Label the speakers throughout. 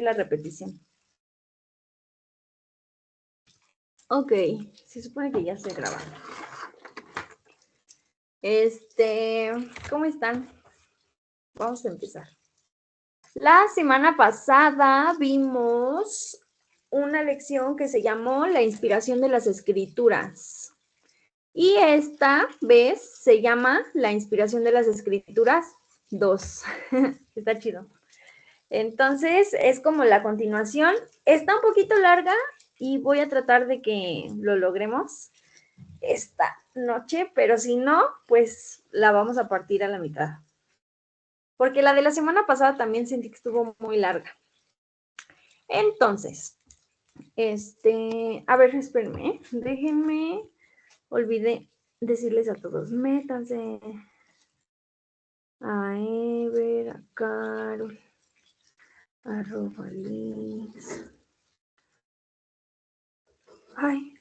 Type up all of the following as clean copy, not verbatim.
Speaker 1: la repetición. Ok, se supone que ya se graba. ¿Cómo están? Vamos a empezar. La semana pasada vimos una lección que se llamó La inspiración de las escrituras. Y esta vez se llama La inspiración de las escrituras 2. Está chido. Entonces, es como la continuación. Está un poquito larga y voy a tratar de que lo logremos esta noche, pero si no, pues la vamos a partir a la mitad. Porque la de la semana pasada también sentí que estuvo muy larga. Entonces, a ver, espérenme, déjenme, olvidé decirles a todos, métanse a Ever, a Carol, a Robalix. Ay,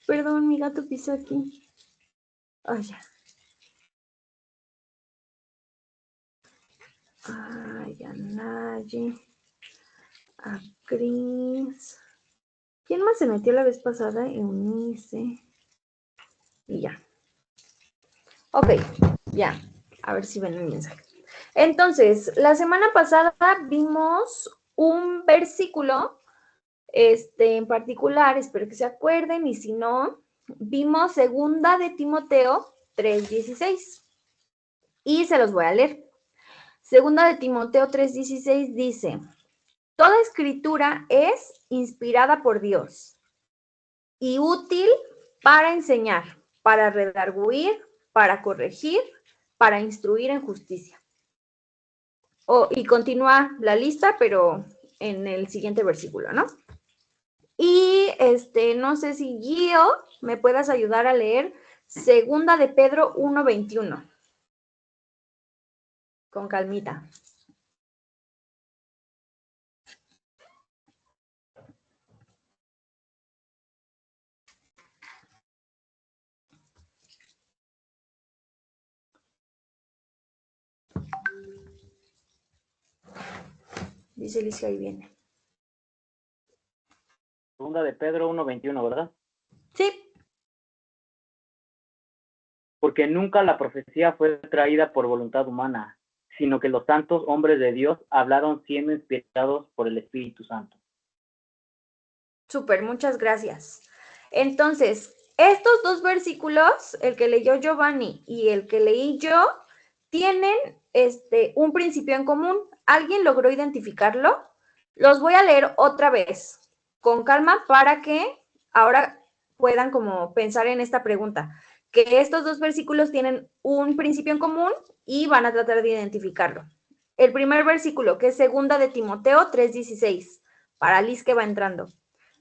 Speaker 1: perdón, mi gato pisó aquí. Ay, ya. Ay, a Naye, a Cris. ¿Quién más se metió la vez pasada? Eunice. Y ya. Ok, ya. A ver si ven el mensaje. Entonces, la semana pasada vimos un versículo, en particular, espero que se acuerden, y si no, vimos segunda de Timoteo 3:16. Y se los voy a leer. Segunda de Timoteo 3:16 dice: toda escritura es inspirada por Dios y útil para enseñar, para redarguir, para corregir, para instruir en justicia. Y continúa la lista, pero en el siguiente versículo, ¿no? Y no sé si Gio me puedas ayudar a leer segunda de Pedro 1:21. Con calmita. Dice Liz que ahí viene.
Speaker 2: Segunda de Pedro 1:21, ¿verdad?
Speaker 1: Sí.
Speaker 2: Porque nunca la profecía fue traída por voluntad humana, sino que los santos hombres de Dios hablaron siendo inspirados por el Espíritu Santo.
Speaker 1: Súper, muchas gracias. Entonces, estos dos versículos, el que leyó Giovanni y el que leí yo, tienen un principio en común. ¿Alguien logró identificarlo? Los voy a leer otra vez, con calma, para que ahora puedan como pensar en esta pregunta. Que estos dos versículos tienen un principio en común y van a tratar de identificarlo. El primer versículo, que es segunda de Timoteo 3:16, para Liz que va entrando.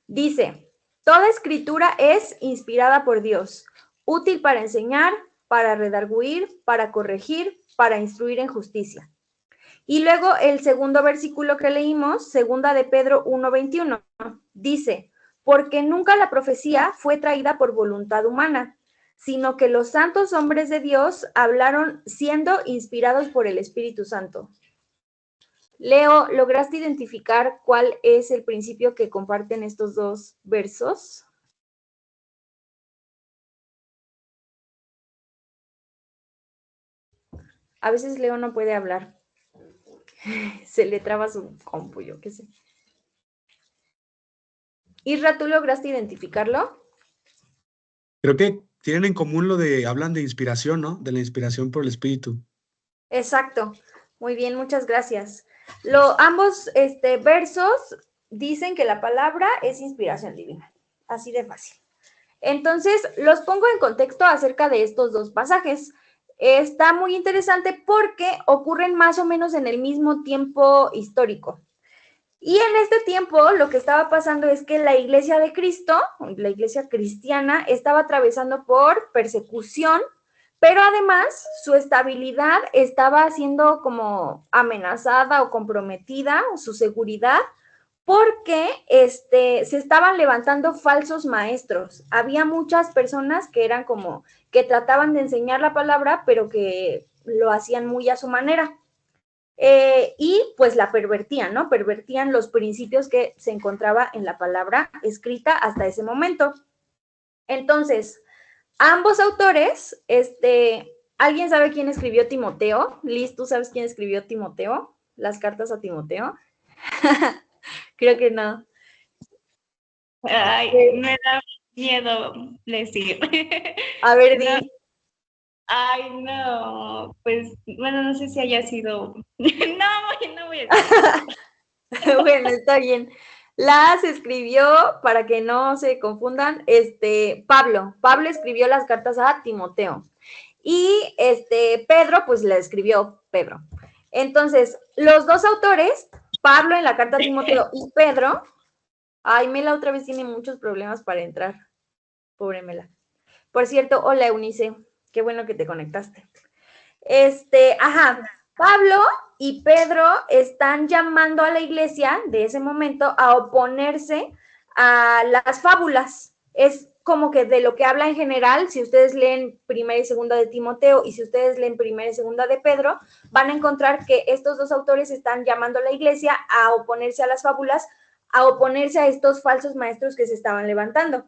Speaker 1: Dice: toda escritura es inspirada por Dios, útil para enseñar, para redarguir, para corregir, para instruir en justicia. Y luego el segundo versículo que leímos, segunda de Pedro 1:21, dice: porque nunca la profecía fue traída por voluntad humana, sino que los santos hombres de Dios hablaron siendo inspirados por el Espíritu Santo. Leo, ¿lograste identificar cuál es el principio que comparten estos dos versos? A veces Leo no puede hablar. Se le traba su compu, yo qué sé. Isra, ¿tú lograste identificarlo?
Speaker 3: Creo que tienen en común lo de, hablan de inspiración, ¿no? De la inspiración por el Espíritu.
Speaker 1: Exacto. Muy bien, muchas gracias. Ambos versos dicen que la palabra es inspiración divina. Así de fácil. Entonces, los pongo en contexto acerca de estos dos pasajes. Está muy interesante porque ocurren más o menos en el mismo tiempo histórico. Y en este tiempo lo que estaba pasando es que la iglesia de Cristo, la iglesia cristiana, estaba atravesando por persecución, pero además su estabilidad estaba siendo como amenazada o comprometida, su seguridad, porque se estaban levantando falsos maestros. Había muchas personas que eran como que trataban de enseñar la palabra, pero que lo hacían muy a su manera. y pues la pervertían, ¿no? Pervertían los principios que se encontraba en la palabra escrita hasta ese momento. Entonces, ambos autores, ¿alguien sabe quién escribió Timoteo? Liz, ¿tú sabes quién escribió Timoteo? Las cartas a Timoteo. Creo que no.
Speaker 4: Ay, me da miedo decir.
Speaker 1: A ver,
Speaker 4: no.
Speaker 1: di.
Speaker 4: Ay, no, pues, bueno, no sé si haya sido. No voy a decir.
Speaker 1: Bueno, está bien. Las escribió, para que no se confundan, Pablo. Pablo escribió las cartas a Timoteo. Y Pedro, pues la escribió Pedro. Entonces, los dos autores, Pablo en la carta a Timoteo y Pedro, ay, Mela otra vez tiene muchos problemas para entrar. Pobre Mela. Por cierto, hola Eunice, qué bueno que te conectaste. Pablo y Pedro están llamando a la iglesia de ese momento a oponerse a las fábulas. Es como que de lo que habla en general, si ustedes leen primera y segunda de Timoteo y si ustedes leen primera y segunda de Pedro, van a encontrar que estos dos autores están llamando a la iglesia a oponerse a las fábulas, a oponerse a estos falsos maestros que se estaban levantando.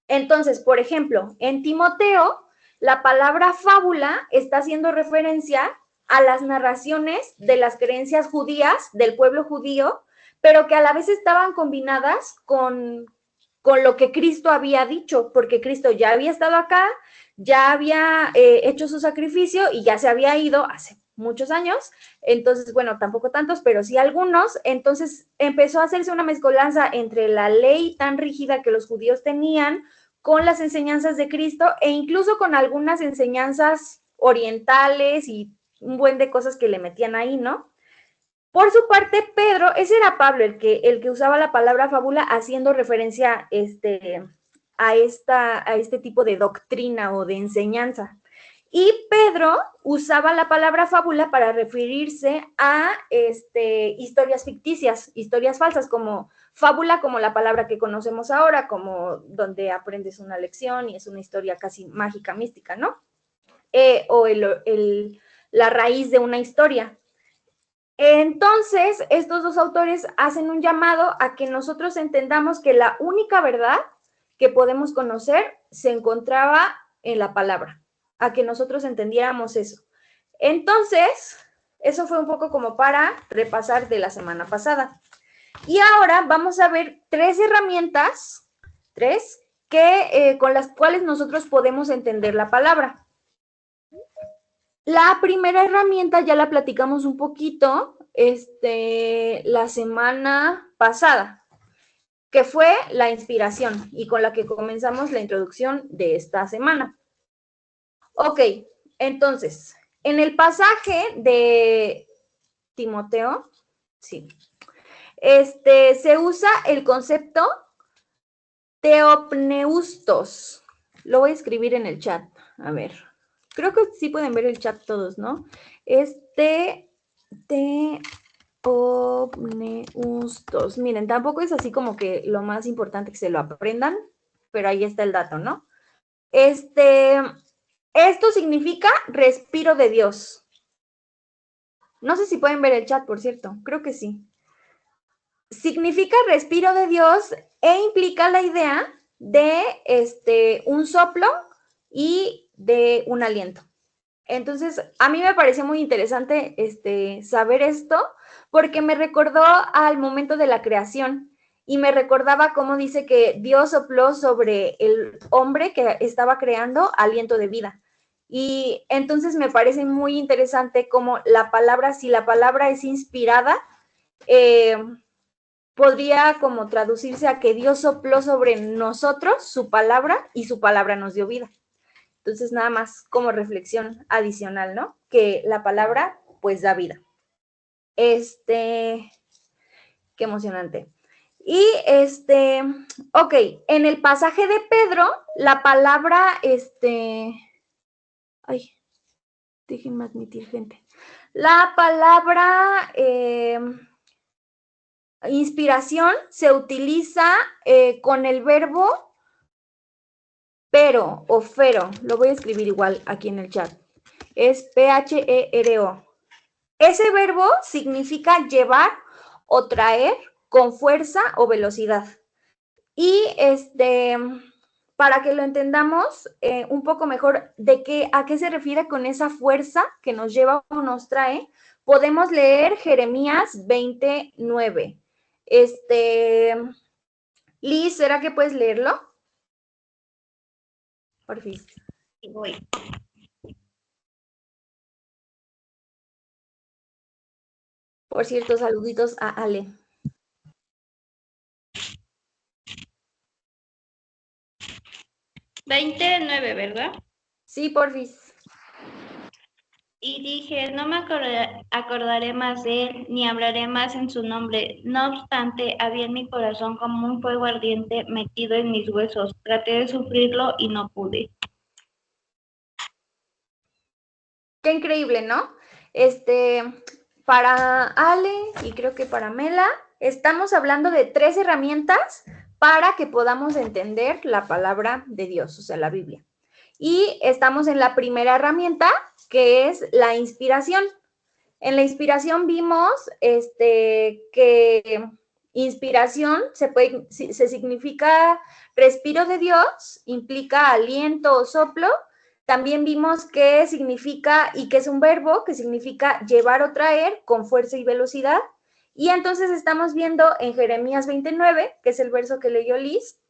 Speaker 1: Entonces, por ejemplo, en Timoteo, la palabra fábula está haciendo referencia a las narraciones de las creencias judías, del pueblo judío, pero que a la vez estaban combinadas con lo que Cristo había dicho, porque Cristo ya había estado acá, ya había hecho su sacrificio y ya se había ido hace muchos años, entonces, bueno, tampoco tantos, pero sí algunos, entonces empezó a hacerse una mezcolanza entre la ley tan rígida que los judíos tenían, con las enseñanzas de Cristo e incluso con algunas enseñanzas orientales y un buen de cosas que le metían ahí, ¿no? Por su parte, Pedro, ese era Pablo el que usaba la palabra fábula haciendo referencia a este tipo de doctrina o de enseñanza. Y Pedro usaba la palabra fábula para referirse a historias ficticias, historias falsas, como fábula, como la palabra que conocemos ahora, como donde aprendes una lección y es una historia casi mágica, mística, ¿no? O la raíz de una historia. Entonces, estos dos autores hacen un llamado a que nosotros entendamos que la única verdad que podemos conocer se encontraba en la palabra, a que nosotros entendiéramos eso. Entonces, eso fue un poco como para repasar de la semana pasada. Y ahora vamos a ver 3 herramientas, con las cuales nosotros podemos entender la palabra. La primera herramienta ya la platicamos un poquito la semana pasada, que fue la inspiración y con la que comenzamos la introducción de esta semana. Ok, entonces, en el pasaje de Timoteo, sí, se usa el concepto teopneustos. Lo voy a escribir en el chat, a ver. Creo que sí pueden ver el chat todos, ¿no? Teopneustos. Miren, tampoco es así como que lo más importante que se lo aprendan, pero ahí está el dato, ¿no? Esto significa respiro de Dios. No sé si pueden ver el chat, por cierto. Creo que sí. Significa respiro de Dios e implica la idea de un soplo y de un aliento. Entonces, a mí me pareció muy interesante saber esto porque me recordó al momento de la creación y me recordaba cómo dice que Dios sopló sobre el hombre que estaba creando aliento de vida. Y entonces me parece muy interesante cómo la palabra, si la palabra es inspirada, podría como traducirse a que Dios sopló sobre nosotros su palabra y su palabra nos dio vida. Entonces, nada más como reflexión adicional, ¿no? Que la palabra, pues, da vida. Qué emocionante. Y, ok, en el pasaje de Pedro, la palabra, ay, déjenme admitir, gente. La palabra inspiración se utiliza con el verbo pero o fero, lo voy a escribir igual aquí en el chat. Es P-H-E-R-O. Ese verbo significa llevar o traer con fuerza o velocidad. Y para que lo entendamos un poco mejor a qué se refiere con esa fuerza que nos lleva o nos trae, podemos leer Jeremías 29. Liz, ¿será que puedes leerlo? Por fin.
Speaker 4: Sí, voy.
Speaker 1: Por cierto, saluditos a Ale.
Speaker 4: $29, ¿verdad?
Speaker 1: Sí, porfis.
Speaker 4: Y dije, no me acordaré más de él, ni hablaré más en su nombre. No obstante, había en mi corazón como un fuego ardiente metido en mis huesos. Traté de sufrirlo y no pude.
Speaker 1: Qué increíble, ¿no? Para Ale y creo que para Mela, estamos hablando de 3 herramientas para que podamos entender la palabra de Dios, o sea, la Biblia. Y estamos en la primera herramienta, que es la inspiración. En la inspiración vimos que inspiración se significa respiro de Dios, implica aliento o soplo. También vimos que significa y que es un verbo que significa llevar o traer con fuerza y velocidad. Y entonces estamos viendo en Jeremías 29, que es el verso que leyó Liz,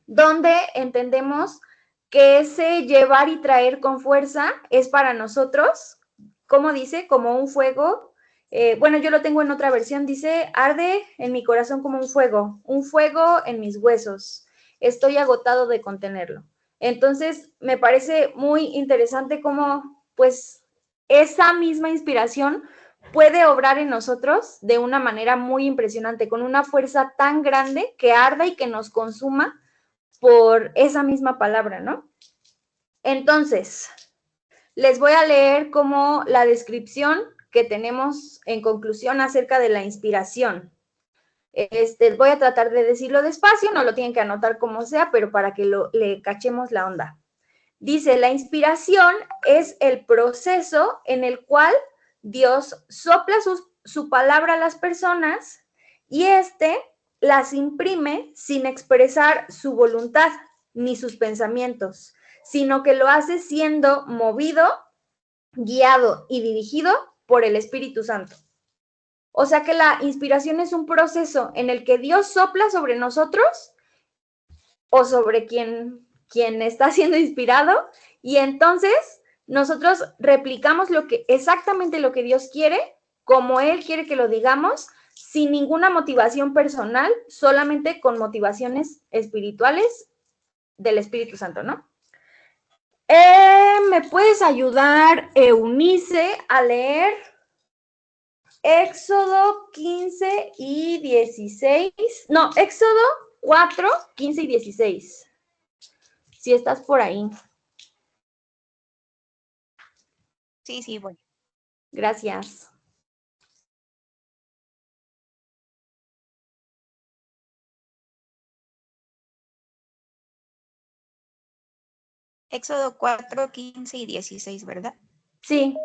Speaker 1: donde entendemos que ese llevar y traer con fuerza es para nosotros, ¿cómo dice? Como un fuego. Bueno, yo lo tengo en otra versión, dice, arde en mi corazón como un fuego en mis huesos. Estoy agotado de contenerlo. Entonces, me parece muy interesante cómo, pues, esa misma inspiración puede obrar en nosotros de una manera muy impresionante, con una fuerza tan grande que arda y que nos consuma por esa misma palabra, ¿no? Entonces, les voy a leer como la descripción que tenemos en conclusión acerca de la inspiración. Voy a tratar de decirlo despacio, no lo tienen que anotar como sea, pero para que le cachemos la onda. Dice, la inspiración es el proceso en el cual Dios sopla su palabra a las personas y las imprime sin expresar su voluntad ni sus pensamientos, sino que lo hace siendo movido, guiado y dirigido por el Espíritu Santo. O sea que la inspiración es un proceso en el que Dios sopla sobre nosotros o sobre quien está siendo inspirado y entonces nosotros replicamos exactamente lo que Dios quiere, como Él quiere que lo digamos, sin ninguna motivación personal, solamente con motivaciones espirituales del Espíritu Santo, ¿no? ¿Me puedes ayudar, Eunice, a leer Éxodo 15 y 16? No, Éxodo 4, 15 y 16. Si estás por ahí.
Speaker 5: Sí, voy.
Speaker 1: Gracias.
Speaker 5: Éxodo 4, 15 y 16, ¿verdad?
Speaker 1: Sí.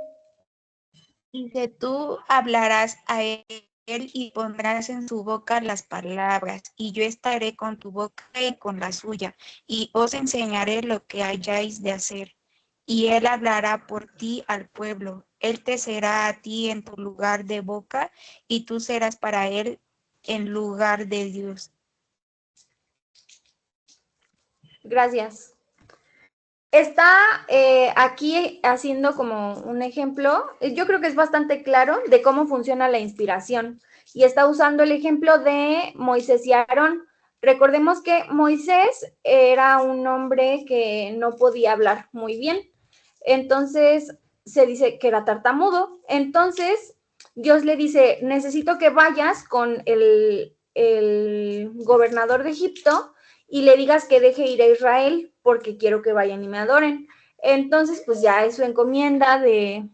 Speaker 5: Dice, tú hablarás a él y pondrás en su boca las palabras, y yo estaré con tu boca y con la suya, y os enseñaré lo que hayáis de hacer. Y él hablará por ti al pueblo. Él te será a ti en tu lugar de boca, y tú serás para él en lugar de Dios.
Speaker 1: Gracias. Está aquí haciendo como un ejemplo, yo creo que es bastante claro de cómo funciona la inspiración y está usando el ejemplo de Moisés y Aarón. Recordemos que Moisés era un hombre que no podía hablar muy bien, entonces se dice que era tartamudo, entonces Dios le dice, necesito que vayas con el gobernador de Egipto y le digas que deje ir a Israel porque quiero que vayan y me adoren. Entonces, pues ya es su encomienda de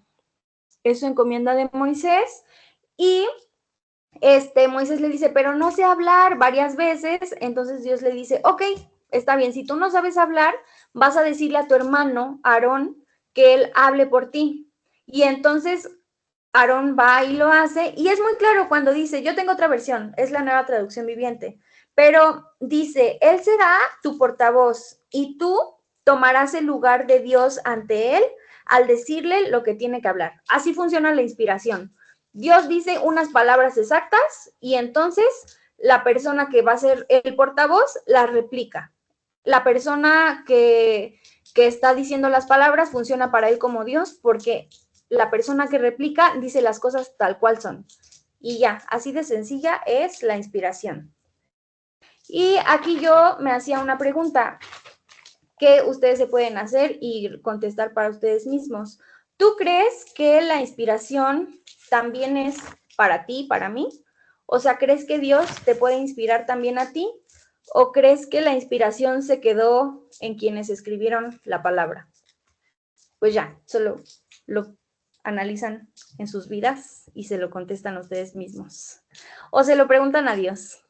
Speaker 1: Moisés y Moisés le dice, pero no sé hablar varias veces, entonces Dios le dice, ok, está bien, si tú no sabes hablar, vas a decirle a tu hermano, Aarón, que él hable por ti. Y entonces Aarón va y lo hace, y es muy claro cuando dice, yo tengo otra versión, es la Nueva Traducción Viviente, pero dice, él será tu portavoz y tú tomarás el lugar de Dios ante él al decirle lo que tiene que hablar. Así funciona la inspiración. Dios dice unas palabras exactas y entonces la persona que va a ser el portavoz la replica. La persona que está diciendo las palabras funciona para él como Dios porque la persona que replica dice las cosas tal cual son. Y ya, así de sencilla es la inspiración. Y aquí yo me hacía una pregunta que ustedes se pueden hacer y contestar para ustedes mismos. ¿Tú crees que la inspiración también es para ti, para mí? O sea, ¿crees que Dios te puede inspirar también a ti? ¿O crees que la inspiración se quedó en quienes escribieron la palabra? Pues ya, solo lo analizan en sus vidas y se lo contestan ustedes mismos. O se lo preguntan a Dios.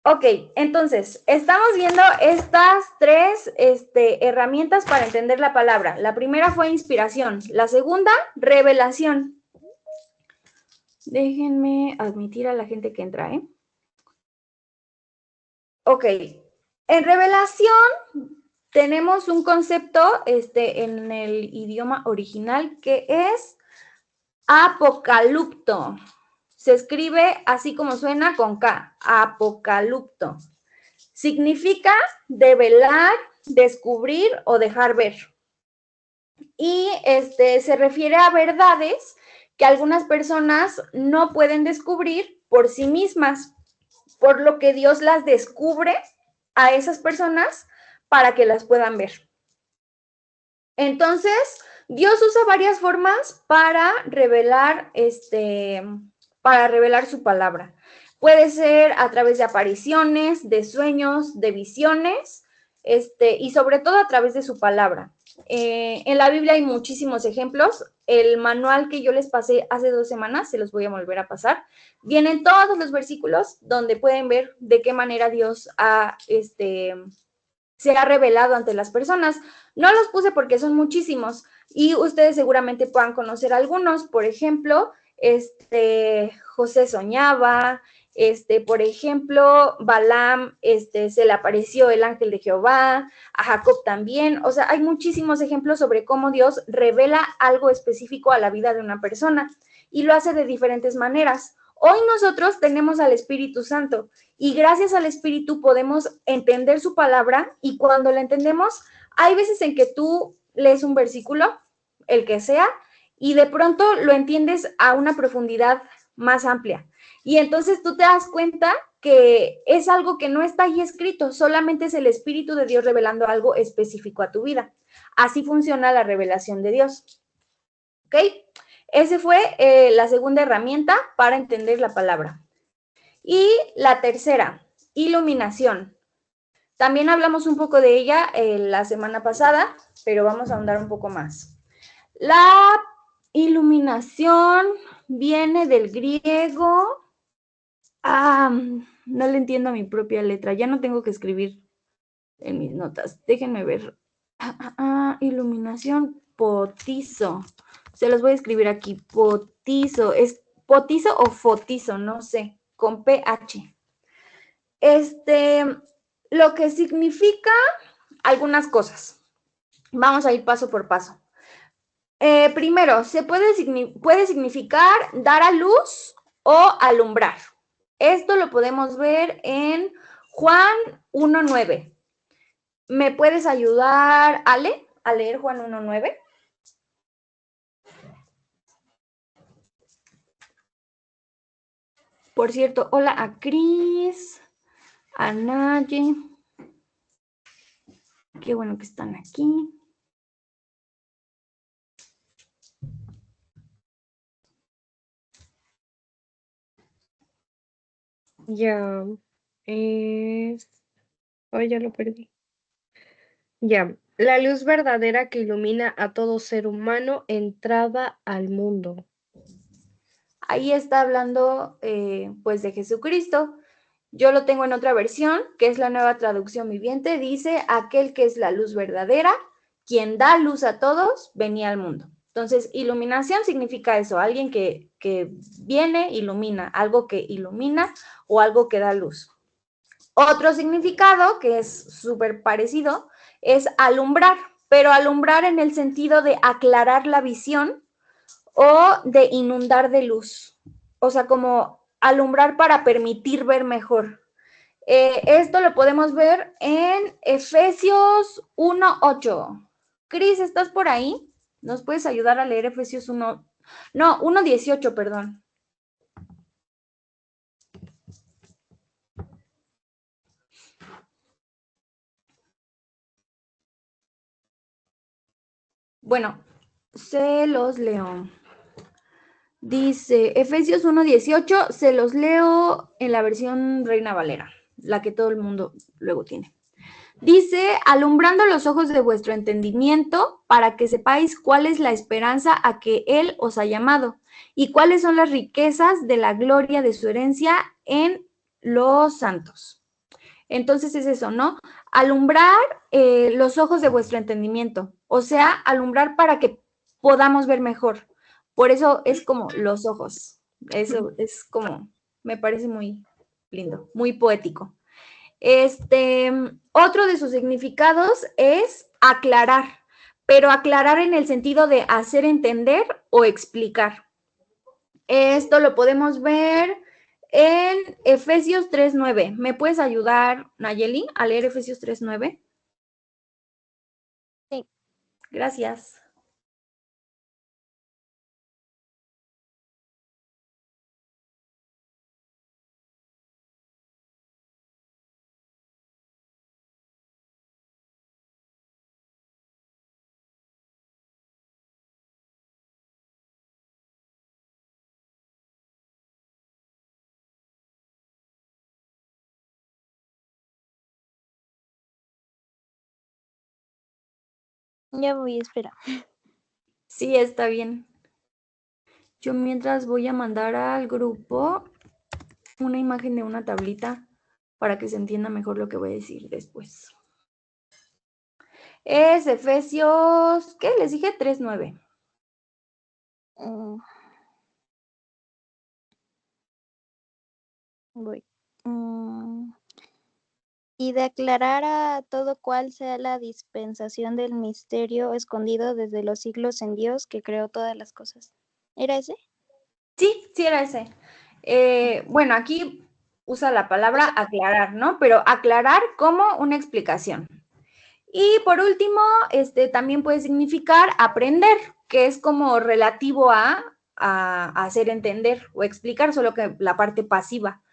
Speaker 1: Ok, entonces, estamos viendo estas tres herramientas para entender la palabra. La primera fue inspiración, la segunda, revelación. Déjenme admitir a la gente que entra, ¿eh? Ok, en revelación tenemos un concepto en el idioma original que es apocalipto. Se escribe así como suena con K, apocalipto. Significa develar, descubrir o dejar ver. Y se refiere a verdades que algunas personas no pueden descubrir por sí mismas, por lo que Dios las descubre a esas personas para que las puedan ver. Entonces, Dios usa varias formas para revelar su palabra. Puede ser a través de apariciones, de sueños, de visiones, y sobre todo a través de su palabra. En la Biblia hay muchísimos ejemplos. El manual que yo les pasé hace 2 semanas, se los voy a volver a pasar, vienen todos los versículos donde pueden ver de qué manera Dios se ha revelado ante las personas. No los puse porque son muchísimos y ustedes seguramente puedan conocer algunos. Por ejemplo, José soñaba, por ejemplo, Balaam, se le apareció el ángel de Jehová, a Jacob también. O sea, hay muchísimos ejemplos sobre cómo Dios revela algo específico a la vida de una persona y lo hace de diferentes maneras. Hoy nosotros tenemos al Espíritu Santo y gracias al Espíritu podemos entender su palabra y cuando la entendemos, hay veces en que tú lees un versículo, el que sea, y de pronto lo entiendes a una profundidad más amplia. Y entonces tú te das cuenta que es algo que no está ahí escrito, solamente es el Espíritu de Dios revelando algo específico a tu vida. Así funciona la revelación de Dios. ¿Ok? Esa fue la segunda herramienta para entender la palabra. Y la tercera, iluminación. También hablamos un poco de ella la semana pasada, pero vamos a ahondar un poco más. La iluminación viene del griego. No le entiendo a mi propia letra. Ya no tengo que escribir en mis notas. Déjenme ver. Iluminación, potizo. Se los voy a escribir aquí. Potizo. ¿Es potizo o fotizo? No sé. Con PH. Lo que significa algunas cosas. Vamos a ir paso por paso. Primero, puede significar dar a luz o alumbrar. Esto lo podemos ver en Juan 1:9. ¿Me puedes ayudar, Ale, a leer Juan 1:9? Por cierto, hola a Cris, a Naye. Qué bueno que están aquí.
Speaker 6: Ya, hoy ya lo perdí. Ya, la luz verdadera que ilumina a todo ser humano entrada al mundo.
Speaker 1: Ahí está hablando pues de Jesucristo. Yo lo tengo en otra versión, que es la Nueva Traducción Viviente. Dice, aquel que es la luz verdadera, quien da luz a todos, venía al mundo. Entonces, iluminación significa eso, alguien que que viene, ilumina, algo que ilumina o algo que da luz. Otro significado que es súper parecido es alumbrar, pero alumbrar en el sentido de aclarar la visión o de inundar de luz. O sea, como alumbrar para permitir ver mejor. Esto lo podemos ver en Efesios 1:8. Cris, ¿estás por ahí? ¿Nos puedes ayudar a leer Efesios 1? No, 1:18, perdón. Bueno, se los leo. Dice Efesios 1:18, se los leo en la versión Reina Valera, la que todo el mundo luego tiene. Dice, alumbrando los ojos de vuestro entendimiento para que sepáis cuál es la esperanza a que Él os ha llamado y cuáles son las riquezas de la gloria de su herencia en los santos. Entonces es eso, ¿no? Alumbrar los ojos de vuestro entendimiento, o sea, alumbrar para que podamos ver mejor. Por eso es como los ojos. Eso es como, me parece muy lindo, muy poético. Otro de sus significados es aclarar, pero aclarar en el sentido de hacer entender o explicar. Esto lo podemos ver en Efesios 3:9. ¿Me puedes ayudar, Nayeli, a leer Efesios 3:9?
Speaker 7: Sí.
Speaker 1: Gracias.
Speaker 7: Ya voy, espera.
Speaker 1: Sí, está bien. Yo mientras voy a mandar al grupo una imagen de una tablita para que se entienda mejor lo que voy a decir después. Es Efesios, ¿qué? Les dije 3:9.
Speaker 7: Voy. Y de aclarar a todo cual sea la dispensación del misterio escondido desde los siglos en Dios que creó todas las cosas. ¿Era ese?
Speaker 1: Sí, sí era ese. Bueno, aquí usa la palabra aclarar, ¿no? Pero aclarar como una explicación. Y por último, también puede significar aprender, que es como relativo a hacer entender o explicar, solo que la parte pasiva.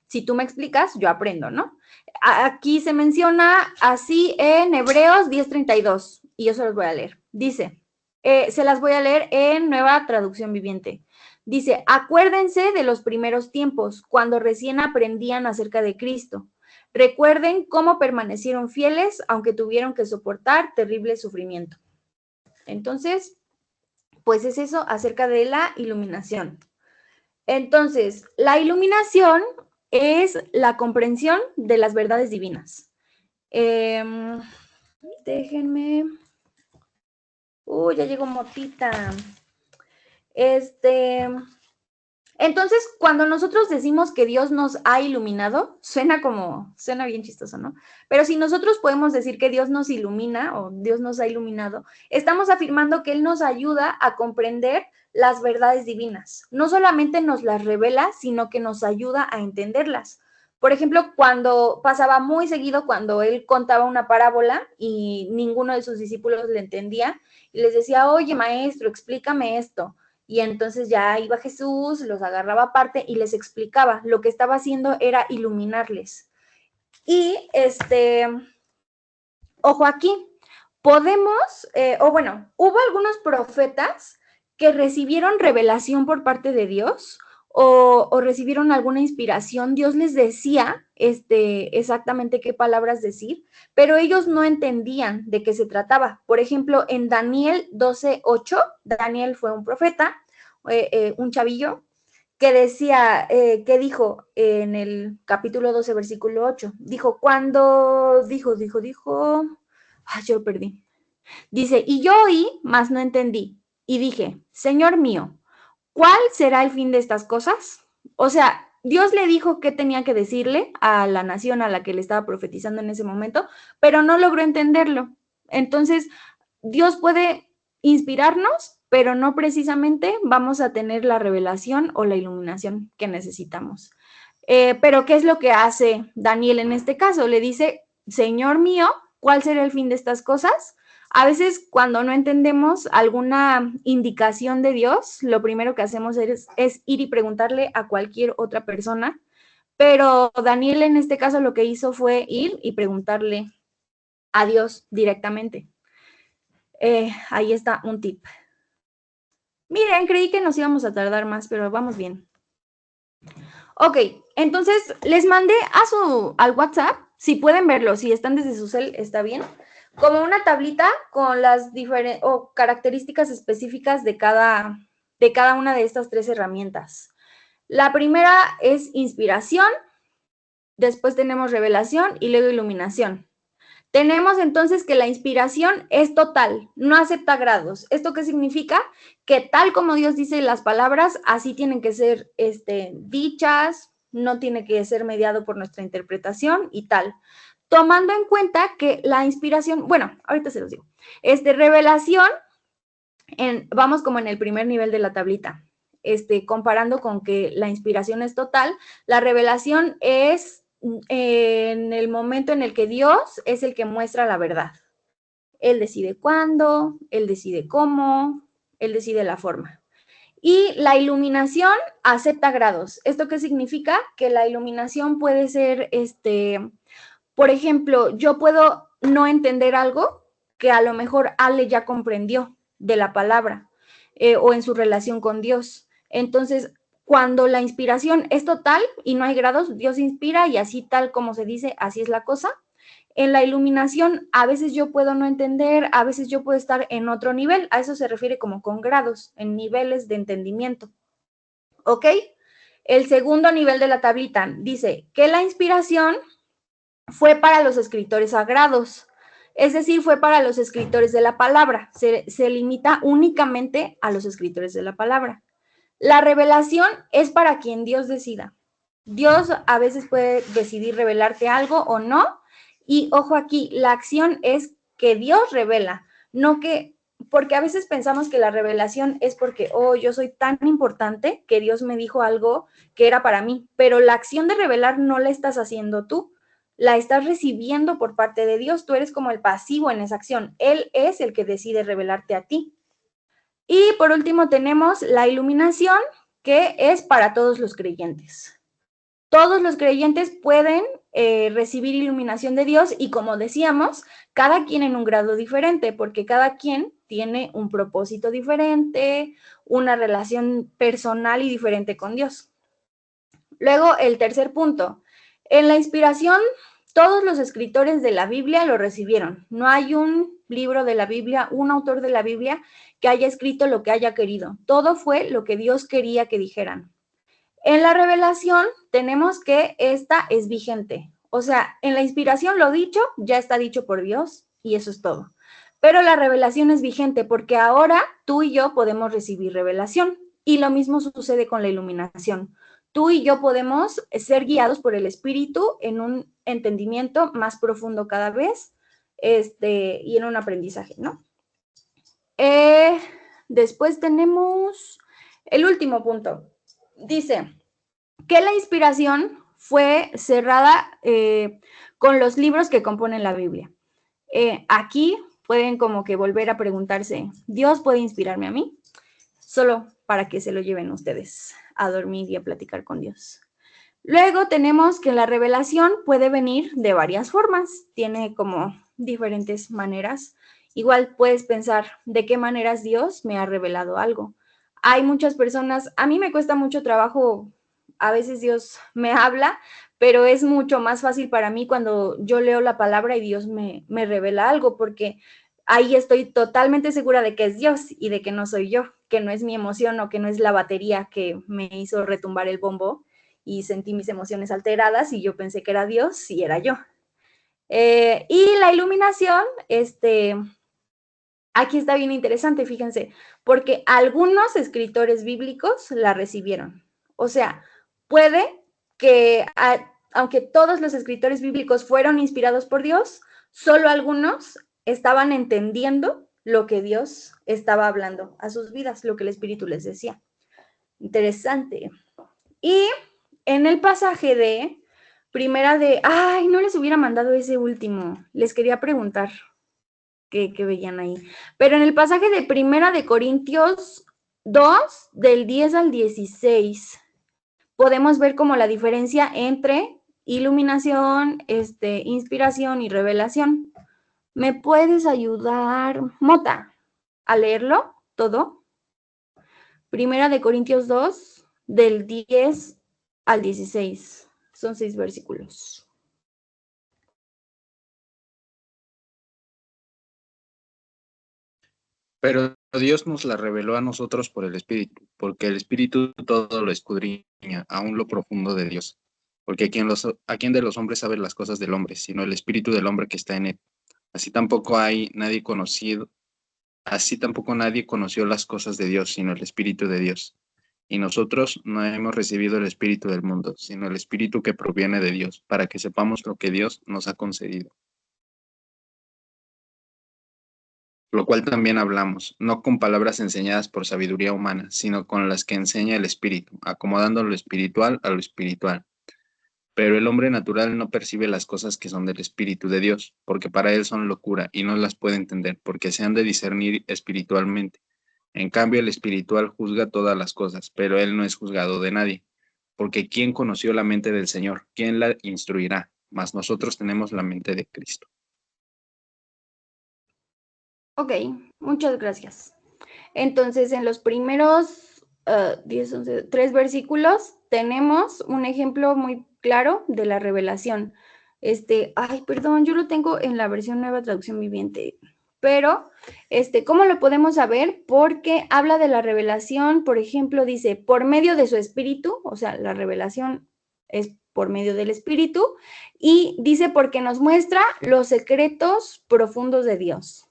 Speaker 1: Si tú me explicas, yo aprendo, ¿no? Aquí se menciona así en Hebreos 10:32, y yo se los voy a leer. Dice, se las voy a leer en Nueva Traducción Viviente. Dice, acuérdense de los primeros tiempos, cuando recién aprendían acerca de Cristo. Recuerden cómo permanecieron fieles, aunque tuvieron que soportar terrible sufrimiento. Entonces, pues es eso acerca de la iluminación. Entonces, la iluminación es la comprensión de las verdades divinas. Déjenme. Ya llegó Motita. Entonces, cuando nosotros decimos que Dios nos ha iluminado, suena bien chistoso, ¿no? Pero si nosotros podemos decir que Dios nos ilumina o Dios nos ha iluminado, estamos afirmando que Él nos ayuda a comprender las verdades divinas. No solamente nos las revela, sino que nos ayuda a entenderlas. Por ejemplo, pasaba muy seguido cuando Él contaba una parábola y ninguno de sus discípulos le entendía y les decía, oye, maestro, explícame esto. Y entonces ya iba Jesús, los agarraba aparte y les explicaba. Lo que estaba haciendo era iluminarles. Y ojo aquí, hubo algunos profetas que recibieron revelación por parte de Dios o recibieron alguna inspiración. Dios les decía exactamente qué palabras decir, pero ellos no entendían de qué se trataba. Por ejemplo, en Daniel 12:8, Daniel fue un profeta, un chavillo, que decía, que dijo en el capítulo 12, versículo 8, dijo, yo lo perdí. Dice, y yo oí, mas no entendí, y dije, Señor mío, ¿cuál será el fin de estas cosas? O sea, Dios le dijo qué tenía que decirle a la nación a la que le estaba profetizando en ese momento, pero no logró entenderlo. Entonces, Dios puede inspirarnos, pero no precisamente vamos a tener la revelación o la iluminación que necesitamos. Pero ¿qué es lo que hace Daniel en este caso? Le dice, Señor mío, ¿cuál será el fin de estas cosas? A veces cuando no entendemos alguna indicación de Dios, lo primero que hacemos es ir y preguntarle a cualquier otra persona, pero Daniel en este caso lo que hizo fue ir y preguntarle a Dios directamente. Ahí está un tip. Miren, creí que nos íbamos a tardar más, pero vamos bien. Ok, entonces les mandé al WhatsApp, si pueden verlo, si están desde su cel, está bien, como una tablita con las diferentes o características específicas de cada una de estas 3 herramientas. La primera es inspiración, después tenemos revelación y luego iluminación. Tenemos entonces que la inspiración es total, no acepta grados. ¿Esto qué significa? Que tal como Dios dice las palabras, así tienen que ser dichas, no tiene que ser mediado por nuestra interpretación y tal. Tomando en cuenta que la inspiración, bueno, ahorita se los digo, revelación, vamos como en el primer nivel de la tablita, comparando con que la inspiración es total, la revelación es en el momento en el que Dios es el que muestra la verdad. Él decide cuándo, Él decide cómo, Él decide la forma. Y la iluminación acepta grados. ¿Esto qué significa? Que la iluminación puede ser, por ejemplo, yo puedo no entender algo que a lo mejor Ale ya comprendió de la palabra o en su relación con Dios. Entonces, cuando la inspiración es total y no hay grados, Dios inspira y así tal como se dice, así es la cosa. En la iluminación, a veces yo puedo no entender, a veces yo puedo estar en otro nivel. A eso se refiere como con grados, en niveles de entendimiento. ¿Ok? El segundo nivel de la tablita dice que la inspiración fue para los escritores sagrados, es decir, fue para los escritores de la palabra. Se limita únicamente a los escritores de la palabra. La revelación es para quien Dios decida. Dios a veces puede decidir revelarte algo o no. Y ojo aquí, la acción es que Dios revela, no que, porque a veces pensamos que la revelación es porque, oh, yo soy tan importante que Dios me dijo algo que era para mí, pero la acción de revelar no la estás haciendo tú, la estás recibiendo por parte de Dios, tú eres como el pasivo en esa acción, Él es el que decide revelarte a ti. Y por último tenemos la iluminación, que es para todos los creyentes. Todos los creyentes pueden recibir iluminación de Dios y como decíamos, cada quien en un grado diferente, porque cada quien tiene un propósito diferente, una relación personal y diferente con Dios. Luego, el tercer punto. En la inspiración, todos los escritores de la Biblia lo recibieron. No hay un libro de la Biblia, un autor de la Biblia que haya escrito lo que haya querido. Todo fue lo que Dios quería que dijeran. En la revelación tenemos que esta es vigente. O sea, en la inspiración lo dicho ya está dicho por Dios y eso es todo. Pero la revelación es vigente porque ahora tú y yo podemos recibir revelación y lo mismo sucede con la iluminación. Tú y yo podemos ser guiados por el Espíritu en un entendimiento más profundo cada vez y en un aprendizaje, ¿no? Después tenemos el último punto. Dice que la inspiración fue cerrada con los libros que componen la Biblia. Aquí pueden como que volver a preguntarse, ¿Dios puede inspirarme a mí? Solo para que se lo lleven ustedes a dormir y a platicar con Dios. Luego tenemos que la revelación puede venir de varias formas, tiene como diferentes maneras. Igual puedes pensar, ¿de qué maneras Dios me ha revelado algo? Hay muchas personas, a mí me cuesta mucho trabajo, a veces Dios me habla, pero es mucho más fácil para mí cuando yo leo la palabra y Dios me revela algo, porque ahí estoy totalmente segura de que es Dios y de que no soy yo, que no es mi emoción o que no es la batería que me hizo retumbar el bombo y sentí mis emociones alteradas y yo pensé que era Dios y era yo. Y la iluminación, aquí está bien interesante, fíjense, porque algunos escritores bíblicos la recibieron. O sea, puede que, aunque todos los escritores bíblicos fueron inspirados por Dios, solo algunos estaban entendiendo lo que Dios estaba hablando a sus vidas, lo que el Espíritu les decía. Interesante. Y en el pasaje de Primera de... Ay, no les hubiera mandado ese último. Les quería preguntar qué veían ahí. Pero en el pasaje de Primera de Corintios 2, del 10 al 16, podemos ver como la diferencia entre iluminación, inspiración y revelación. ¿Me puedes ayudar, Mota, a leerlo todo? Primera de Corintios 2, del 10 al 16. Son 6 versículos.
Speaker 8: Pero Dios nos la reveló a nosotros por el Espíritu, porque el Espíritu todo lo escudriña, aún lo profundo de Dios. Porque a quién de los hombres sabe las cosas del hombre, sino el Espíritu del hombre que está en él. Así tampoco nadie conoció las cosas de Dios, sino el Espíritu de Dios. Y nosotros no hemos recibido el Espíritu del mundo, sino el Espíritu que proviene de Dios, para que sepamos lo que Dios nos ha concedido. Lo cual también hablamos, no con palabras enseñadas por sabiduría humana, sino con las que enseña el Espíritu, acomodando lo espiritual a lo espiritual. Pero el hombre natural no percibe las cosas que son del Espíritu de Dios, porque para él son locura y no las puede entender, porque se han de discernir espiritualmente. En cambio, el espiritual juzga todas las cosas, pero él no es juzgado de nadie. Porque ¿quién conoció la mente del Señor? ¿Quién la instruirá? Mas nosotros tenemos la mente de Cristo.
Speaker 1: Ok, muchas gracias. Entonces, en los primeros 3 versículos tenemos un ejemplo muy claro de la revelación. Ay, perdón, yo lo tengo en la versión Nueva Traducción Viviente, pero, ¿cómo lo podemos saber? Porque habla de la revelación, por ejemplo, dice, por medio de su espíritu, o sea, la revelación es por medio del espíritu, y dice porque nos muestra los secretos profundos de Dios.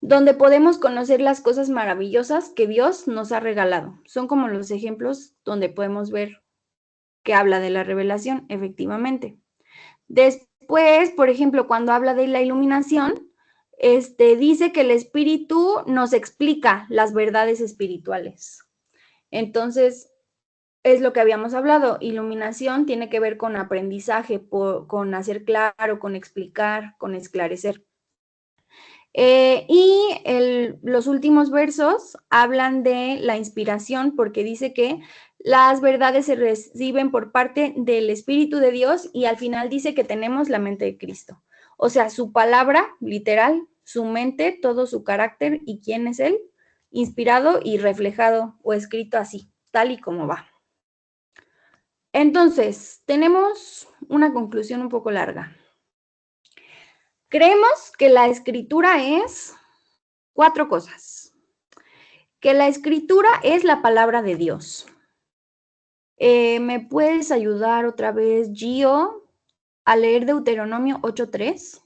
Speaker 1: Donde podemos conocer las cosas maravillosas que Dios nos ha regalado. Son como los ejemplos donde podemos ver que habla de la revelación, efectivamente. Después, por ejemplo, cuando habla de la iluminación, dice que el Espíritu nos explica las verdades espirituales. Entonces, es lo que habíamos hablado. Iluminación tiene que ver con aprendizaje, con hacer claro, con explicar, con esclarecer. Los últimos versos hablan de la inspiración porque dice que las verdades se reciben por parte del Espíritu de Dios y al final dice que tenemos la mente de Cristo. O sea, su palabra, literal, su mente, todo su carácter y quién es Él, inspirado y reflejado o escrito así, tal y como va. Entonces, tenemos una conclusión un poco larga. Creemos que la escritura es 4 cosas. Que la escritura es la palabra de Dios. ¿Me puedes ayudar otra vez, Gio, a leer Deuteronomio 8:3?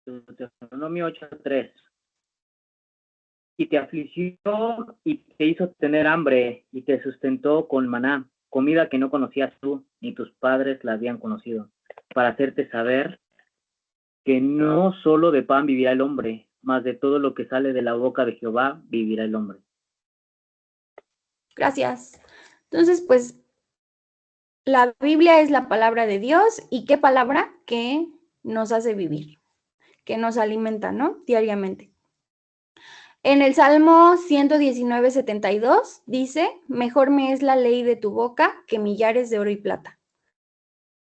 Speaker 2: Deuteronomio 8:3. Y te afligió y te hizo tener hambre y te sustentó con maná, comida que no conocías tú, ni tus padres la habían conocido, para hacerte saber que no solo de pan vivirá el hombre, mas de todo lo que sale de la boca de Jehová vivirá el hombre.
Speaker 1: Gracias. Entonces, pues, la Biblia es la palabra de Dios. ¿Y qué palabra? Que nos hace vivir, que nos alimenta, ¿no? Diariamente. En el Salmo 119:72 dice, mejor me es la ley de tu boca que millares de oro y plata.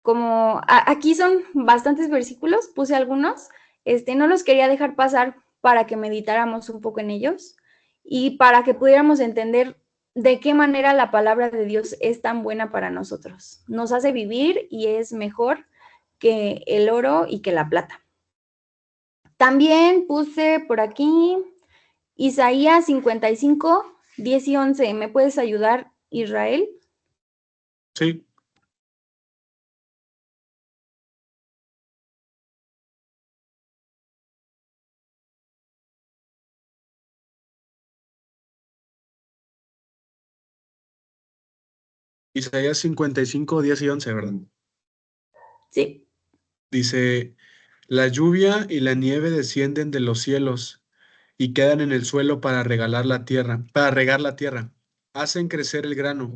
Speaker 1: Como aquí son bastantes versículos, puse algunos, no los quería dejar pasar para que meditáramos un poco en ellos y para que pudiéramos entender de qué manera la palabra de Dios es tan buena para nosotros. Nos hace vivir y es mejor que el oro y que la plata. También puse por aquí Isaías 55, 10 y 11. ¿Me puedes ayudar, Israel?
Speaker 3: Sí. Isaías 55, 10 y 11, ¿verdad?
Speaker 1: Sí.
Speaker 3: Dice, la lluvia y la nieve descienden de los cielos y quedan en el suelo para regalar la tierra, para regar la tierra. Hacen crecer el grano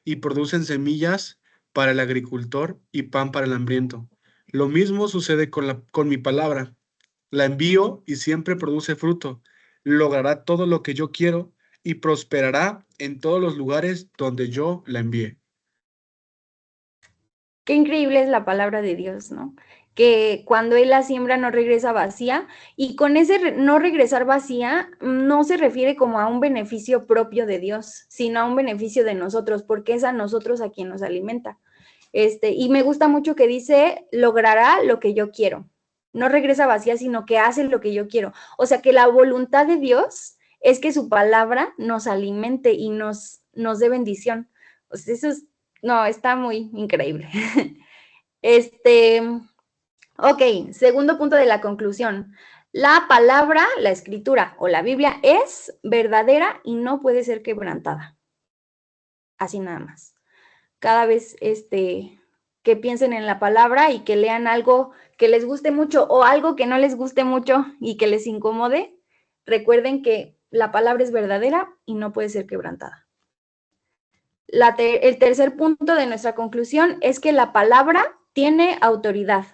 Speaker 3: y producen semillas para el agricultor y pan para el hambriento. Lo mismo sucede con mi palabra. La envío y siempre produce fruto. Logrará todo lo que yo quiero y prosperará en todos los lugares donde yo la envíe.
Speaker 1: Qué increíble es la palabra de Dios, ¿no? Que cuando Él la siembra no regresa vacía, y con ese no regresar vacía no se refiere como a un beneficio propio de Dios, sino a un beneficio de nosotros, porque es a nosotros a quien nos alimenta. Y me gusta mucho que dice, logrará lo que yo quiero. No regresa vacía, sino que hace lo que yo quiero. O sea que la voluntad de Dios es que su palabra nos alimente y nos dé bendición. O sea, no, está muy increíble. Ok, segundo punto de la conclusión. La palabra, la escritura o la Biblia es verdadera y no puede ser quebrantada. Así nada más. Cada vez que piensen en la palabra y que lean algo que les guste mucho o algo que no les guste mucho y que les incomode, recuerden que la palabra es verdadera y no puede ser quebrantada. El tercer punto de nuestra conclusión es que la palabra tiene autoridad.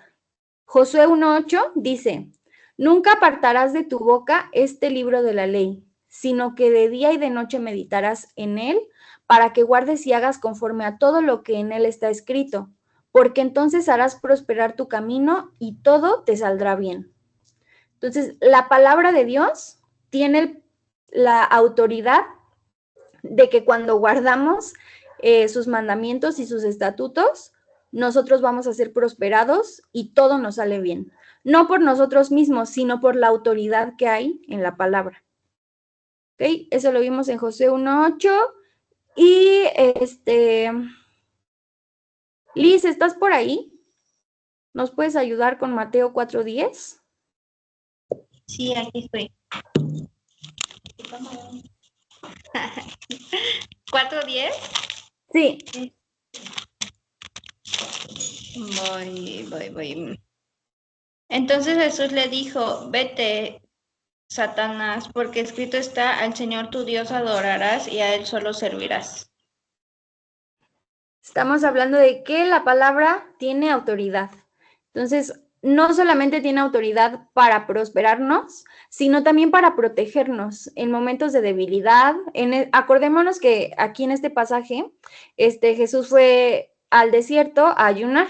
Speaker 1: Josué 1:8 dice, nunca apartarás de tu boca este libro de la ley, sino que de día y de noche meditarás en él para que guardes y hagas conforme a todo lo que en él está escrito, porque entonces harás prosperar tu camino y todo te saldrá bien. Entonces, la palabra de Dios tiene la autoridad de que cuando guardamos sus mandamientos y sus estatutos, nosotros vamos a ser prosperados y todo nos sale bien. No por nosotros mismos, sino por la autoridad que hay en la palabra. ¿Ok? Eso lo vimos en Josué 1:8. Y Liz, ¿estás por ahí? ¿Nos puedes ayudar con Mateo 4:10?
Speaker 4: Sí, aquí estoy. 4:10.
Speaker 1: Sí.
Speaker 4: Voy. Entonces Jesús le dijo, vete, Satanás, porque escrito está, al Señor tu Dios adorarás y a Él solo servirás.
Speaker 1: Estamos hablando de que la palabra tiene autoridad. Entonces, no solamente tiene autoridad para prosperarnos, sino también para protegernos en momentos de debilidad. Acordémonos que aquí en este pasaje, Jesús fue al desierto a ayunar.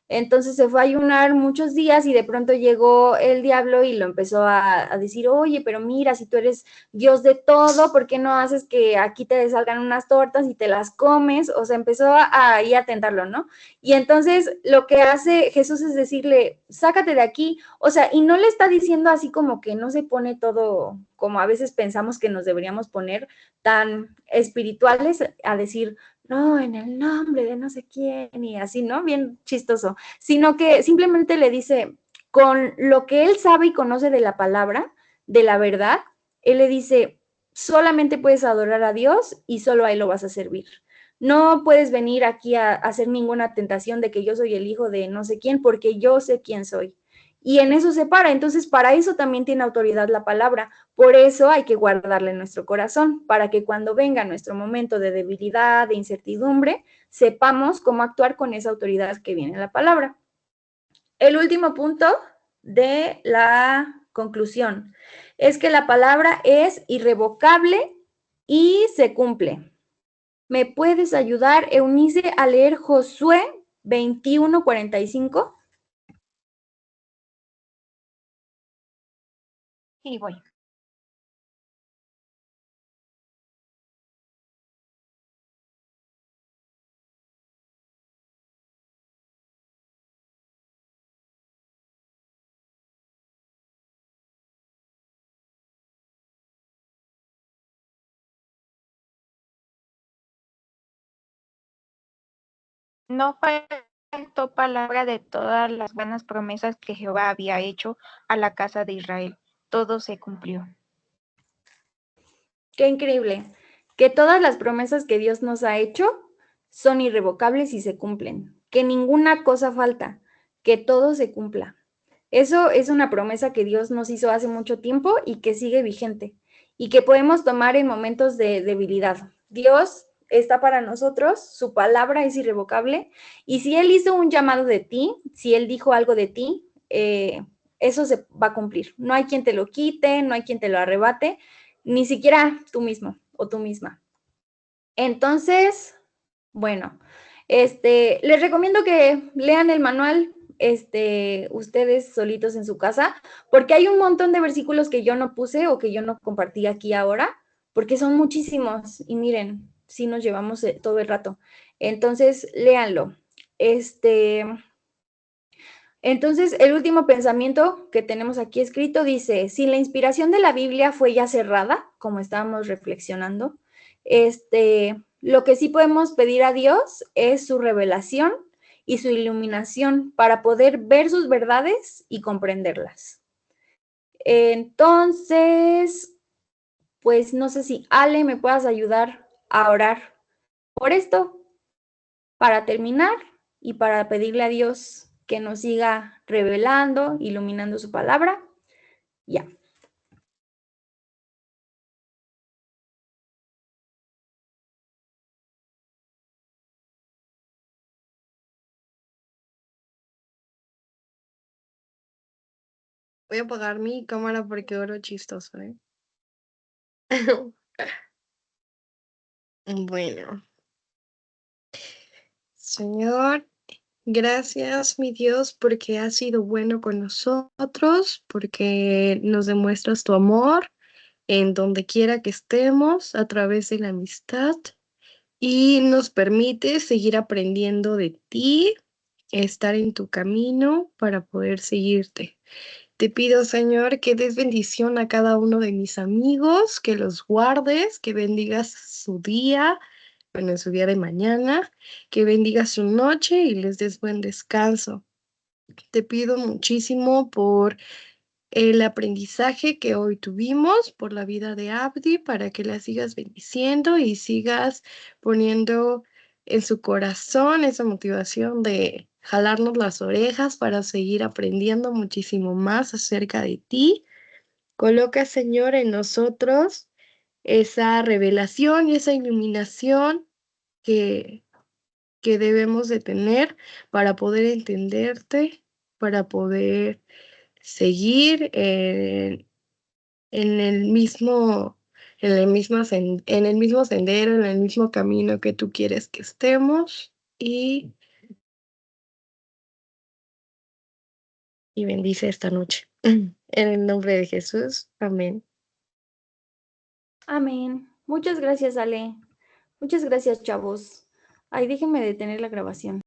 Speaker 1: Entonces se fue a ayunar muchos días y de pronto llegó el diablo y lo empezó a decir, oye, pero mira, si tú eres Dios de todo, ¿por qué no haces que aquí te salgan unas tortas y te las comes? O sea, empezó ahí a tentarlo, ¿no? Y entonces lo que hace Jesús es decirle, sácate de aquí. O sea, y no le está diciendo así como que no se pone todo como a veces pensamos que nos deberíamos poner tan espirituales a decir, no, en el nombre de no sé quién y así, ¿no? Bien chistoso, sino que simplemente le dice, con lo que él sabe y conoce de la palabra, de la verdad, él le dice, solamente puedes adorar a Dios y solo a Él lo vas a servir. No puedes venir aquí a hacer ninguna tentación de que yo soy el hijo de no sé quién, porque yo sé quién soy. Y en eso se para. Entonces, para eso también tiene autoridad la palabra. Por eso hay que guardarla en nuestro corazón, para que cuando venga nuestro momento de debilidad, de incertidumbre, sepamos cómo actuar con esa autoridad que viene en la palabra. El último punto de la conclusión es que la palabra es irrevocable y se cumple. ¿Me puedes ayudar, Eunice, a leer Josué 21:45?
Speaker 5: Sí, voy. No faltó palabra de todas las buenas promesas que Jehová había hecho a la casa de Israel. Todo se cumplió.
Speaker 1: Qué increíble, que todas las promesas que Dios nos ha hecho son irrevocables y se cumplen, que ninguna cosa falta, que todo se cumpla. Eso es una promesa que Dios nos hizo hace mucho tiempo y que sigue vigente y que podemos tomar en momentos de debilidad. Dios está para nosotros, su palabra es irrevocable y si Él hizo un llamado de ti, si Él dijo algo de ti, eso se va a cumplir. No hay quien te lo quite, no hay quien te lo arrebate, ni siquiera tú mismo o tú misma. Entonces, bueno, les recomiendo que lean el manual ustedes solitos en su casa, porque hay un montón de versículos que yo no puse o que yo no compartí aquí ahora, porque son muchísimos y miren, sí nos llevamos todo el rato. Entonces, léanlo. Entonces, el último pensamiento que tenemos aquí escrito dice, si la inspiración de la Biblia fue ya cerrada, como estábamos reflexionando, lo que sí podemos pedir a Dios es su revelación y su iluminación para poder ver sus verdades y comprenderlas. Entonces, pues no sé si Ale me puedas ayudar a orar por esto, para terminar y para pedirle a Dios que nos siga revelando, iluminando su palabra. Ya.
Speaker 6: Voy a apagar mi cámara porque oro chistoso, ¿eh? Bueno, Señor, gracias, mi Dios, porque has sido bueno con nosotros, porque nos demuestras tu amor en donde quiera que estemos a través de la amistad y nos permite seguir aprendiendo de ti, estar en tu camino para poder seguirte. Te pido, Señor, que des bendición a cada uno de mis amigos, que los guardes, que bendigas su día, bueno, su día de mañana, que bendigas su noche y les des buen descanso. Te pido muchísimo por el aprendizaje que hoy tuvimos, por la vida de Abdi, para que la sigas bendiciendo y sigas poniendo en su corazón esa motivación de jalarnos las orejas para seguir aprendiendo muchísimo más acerca de ti. Coloca, Señor, en nosotros esa revelación y esa iluminación que, que debemos de tener para poder entenderte, para poder seguir en el mismo, en el mismo sendero, en el mismo camino que tú quieres que estemos y bendice esta noche. En el nombre de Jesús. Amén.
Speaker 1: Amén. Muchas gracias, Ale. Muchas gracias, chavos. Ay, déjenme detener la grabación.